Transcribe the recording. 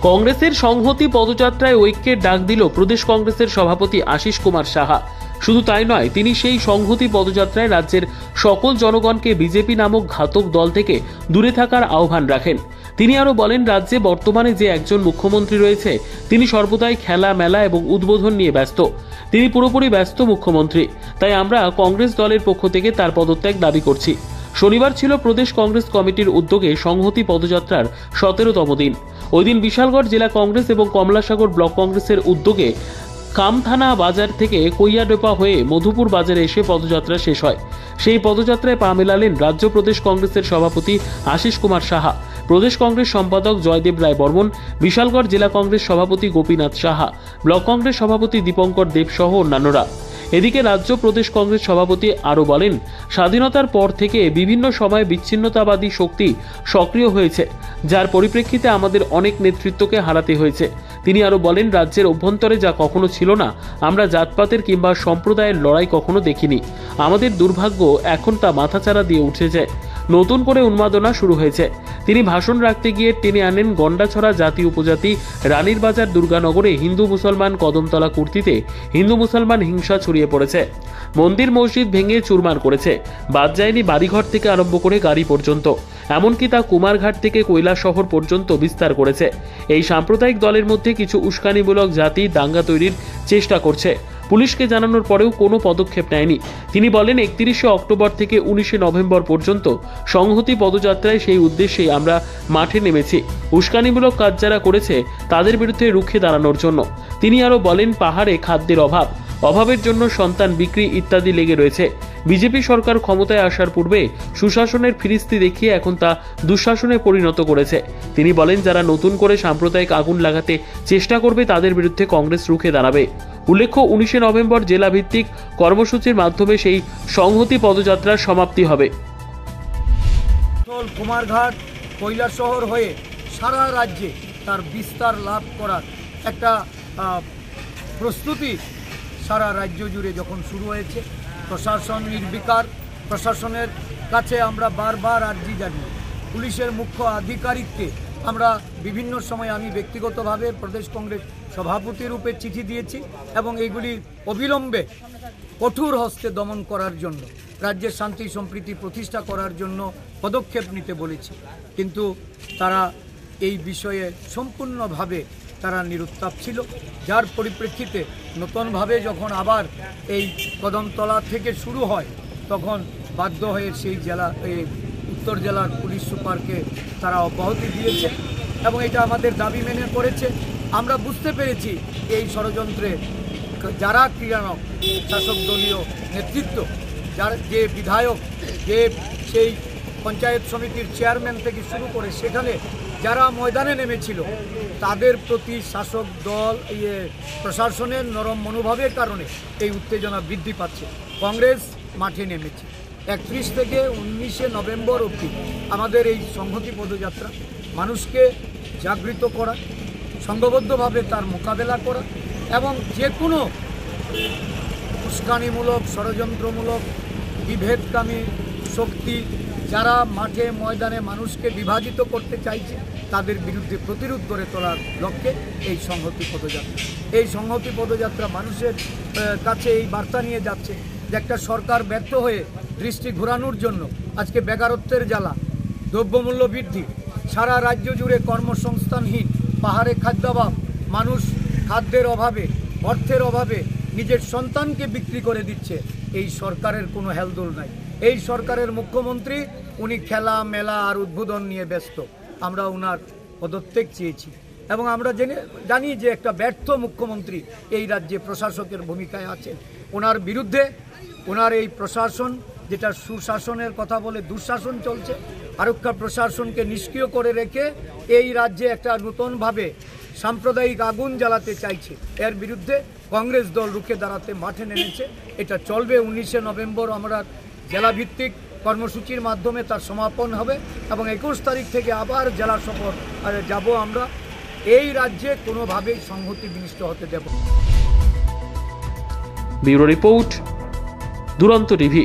কংগ্রেসের সংহতি পদযাত্রায় ঐক্যের ডাক দিল প্রদেশ কংগ্রেসের সভাপতি আশিস কুমার সাহা। শুধু তাই নয়, তিনি সেই সংহতি পদযাত্রায় রাজ্যের সকল জনগণকে বিজেপি নামক ঘাতক দল থেকে দূরে থাকার আহ্বান রাখেন। তিনি আরো বলেন, রাজ্যে বর্তমানে যে একজন মুখ্যমন্ত্রী রয়েছে তিনি সর্বদাই খেলা মেলা এবং উদ্বোধন নিয়ে ব্যস্ত। তিনি পুরোপুরি ব্যস্ত মুখ্যমন্ত্রী, তাই আমরা কংগ্রেস দলের পক্ষ থেকে তার পদত্যাগ দাবি করছি। শনিবার ছিল প্রদেশ কংগ্রেস কমিটির উদ্যোগে সংহতি পদযাত্রার 17তম দিন। ওই দিন বিশালগড় জেলা কংগ্রেস এবং কমলাসাগর ব্লক কংগ্রেসের উদ্যোগে কামথানা বাজার থেকে কৈয়াডোপা হয়ে মধুপুর বাজারে এসে পদযাত্রা শেষ হয়। সেই পদযাত্রায় পা মেলালেন রাজ্য প্রদেশ কংগ্রেসের সভাপতি আশিস কুমার সাহা, প্রদেশ কংগ্রেস সম্পাদক জয়দেব রায় বর্মন, বিশালগড় জেলা কংগ্রেস সভাপতি গোপীনাথ সাহা, ব্লক কংগ্রেস সভাপতি দীপঙ্কর দেব সহ অন্যান্যরা। এদিকে রাজ্য প্রদেশ কংগ্রেস সভাপতি আরও বলেন, স্বাধীনতার পর থেকে বিভিন্ন সময়ে বিচ্ছিন্নতাবাদী শক্তি সক্রিয় হয়েছে, যার পরিপ্রেক্ষিতে আমাদের অনেক নেতৃত্বকে হারাতে হয়েছে। তিনি আরও বলেন, রাজ্যের অভ্যন্তরে যা কখনো ছিল না, আমরা জাতপাতের কিংবা সম্প্রদায়ের লড়াই কখনো দেখিনি। আমাদের দুর্ভাগ্য এখন তা মাথাচাড়া দিয়ে উঠেছে, নতুন করে উন্মাদনা শুরু হয়েছে। তিনি ভাষণ রাখতে গিয়ে টেনে আনেন গন্ডাছড়া জাতি উপজাতি রানীর বাজার দুর্গানগরে হিন্দু মুসলমান কদমতলা কুর্তিতে হিন্দু মুসলমান হিংসা ছড়িয়ে পড়েছে, মন্দির মসজিদ ভেঙে চুরমার করেছে, বাদ যায়নি বাড়িঘর থেকে আরম্ভ করে গাড়ি পর্যন্ত, এমনকি তা কুমারঘাট থেকে কৈলাসহর পর্যন্ত বিস্তার করেছে। এই সাম্প্রদায়িক দলের মধ্যে কিছু উস্কানিমূলক জাতি দাঙ্গা তৈরির চেষ্টা করছে, পুলিশকে জানানোর পরেও কোনো পদক্ষেপ নেয়নি। তিনি বলেন, 31শে অক্টোবর থেকে 19শে নভেম্বর পর্যন্ত সংহতি পদযাত্রায় সেই উদ্দেশ্যেই আমরা মাঠে নেমেছি, উস্কানিমূলক কাজ যারা করেছে তাদের বিরুদ্ধে রুখে দাঁড়ানোর জন্য। তিনি আরও বলেন, পাহাড়ে খাদ্যের অভাবের জন্য সন্তান বিক্রি ইত্যাদি লেগে রয়েছে। বিজেপি সরকার ক্ষমতায় আসার পূর্বে সুশাসনের ফিরিস্তি দেখিয়ে এখন তা দুঃশাসনে পরিণত করেছে। তিনি বলেন, যারা নতুন করে সাম্প্রদায়িক আগুন লাগাতে চেষ্টা করবে তাদের বিরুদ্ধে কংগ্রেস রুখে দাঁড়াবে। উল্লেখ্য, 19শে নভেম্বর জেলাভিত্তিক কর্মসূচির মাধ্যমে সেই সংহতি পদযাত্রার সমাপ্তি হবে। কুমারঘাট কৈলাসহর হয়ে সারা রাজ্যে তার বিস্তার লাভ করার একটা প্রস্তুতি সারা রাজ্য জুড়ে যখন শুরু হয়েছে, প্রশাসন নির্বিকার, প্রশাসনের কাছে আমরা বারবার আর্জি জানিয়ে পুলিশের মুখ্য আধিকারিককে আমরা বিভিন্ন সময় আমি ব্যক্তিগতভাবে প্রদেশ কংগ্রেস সভাপতি রূপে চিঠি দিয়েছি এবং এইগুলি অবিলম্বে কঠোর হস্তে দমন করার জন্য, রাজ্যের শান্তি সম্প্রীতি প্রতিষ্ঠা করার জন্য পদক্ষেপ নিতে বলেছি। কিন্তু তারা এই বিষয়ে সম্পূর্ণভাবে তারা নিরুত্তাপ ছিল, যার পরিপ্রেক্ষিতে নতুনভাবে যখন আবার এই কদমতলা থেকে শুরু হয় তখন বাধ্য হয়ে সেই উত্তর জেলার পুলিশ সুপারকে তারা অব্যাহতি দিয়েছে এবং এটা আমাদের দাবি মেনে করেছে। আমরা বুঝতে পেরেছি এই ষড়যন্ত্রে যারা ক্রীড়ানক, শাসক দলীয় নেতৃত্ব, যার যে বিধায়ক, যে সেই পঞ্চায়েত সমিতির চেয়ারম্যান থেকে শুরু করে সেখানে যারা ময়দানে নেমেছিল তাদের প্রতি শাসক দল প্রশাসনের নরম মনোভাবের কারণে এই উত্তেজনা বৃদ্ধি পাচ্ছে। কংগ্রেস মাঠে নেমেছে 31 থেকে 19শে নভেম্বর অবধি আমাদের এই সংহতি পদযাত্রা মানুষকে জাগৃত করা, সংঘবদ্ধভাবে তার মোকাবেলা করা এবং যে কোনো উস্কানিমূলক ষড়যন্ত্রমূলক বিভেদকামী শক্তি যারা মাঠে ময়দানে মানুষকে বিভাজিত করতে চাইছে তাদের বিরুদ্ধে প্রতিরোধ করে তোলার লক্ষ্যে এই সংহতি পদযাত্রা। এই সংহতি পদযাত্রা মানুষের কাছে এই বার্তা নিয়ে যাচ্ছে যে একটা সরকার ব্যর্থ হয়ে দৃষ্টি ঘোরানোর জন্য আজকে বেকারত্বের জ্বালা, দ্রব্যমূল্য বৃদ্ধি, সারা রাজ্য জুড়ে কর্মসংস্থানহীন, পাহাড়ে খাদ্যাভাব, মানুষ খাদ্যের অভাবে, অর্থের অভাবে নিজের সন্তানকে বিক্রি করে দিচ্ছে। এই সরকারের কোনো হেলদোল নাই। এই সরকারের মুখ্যমন্ত্রী উনি খেলা মেলা আর উদ্বোধন নিয়ে ব্যস্ত। আমরা ওনার পদত্যাগ চেয়েছি এবং আমরা জানি যে একটা ব্যর্থ মুখ্যমন্ত্রী এই রাজ্যে প্রশাসকের ভূমিকায় আছে। ওনার বিরুদ্ধে ওনার এই প্রশাসন যেটা সুশাসনের কথা বলে দুঃশাসন চলছে, আরক্ষা প্রশাসনকে নিষ্ক্রিয় করে রেখে এই রাজ্যে একটা নতুনভাবে সাম্প্রদায়িক আগুন জ্বালাতে চাইছে। এর বিরুদ্ধে কংগ্রেস দল রুখে দাঁড়াতে মাঠে নেমেছে। এটা চলবে। 19শে নভেম্বর আমরা জেলাভিত্তিক কর্মসূচির মাধ্যমে তার সমাপন হবে এবং 21 তারিখ থেকে আবার জেলা সফর যাব। আমরা এই রাজ্যে কোনোভাবেই সংহতি বিনষ্ট হতে দেব। ব্যুরো রিপোর্ট, দুরন্ত টিভি।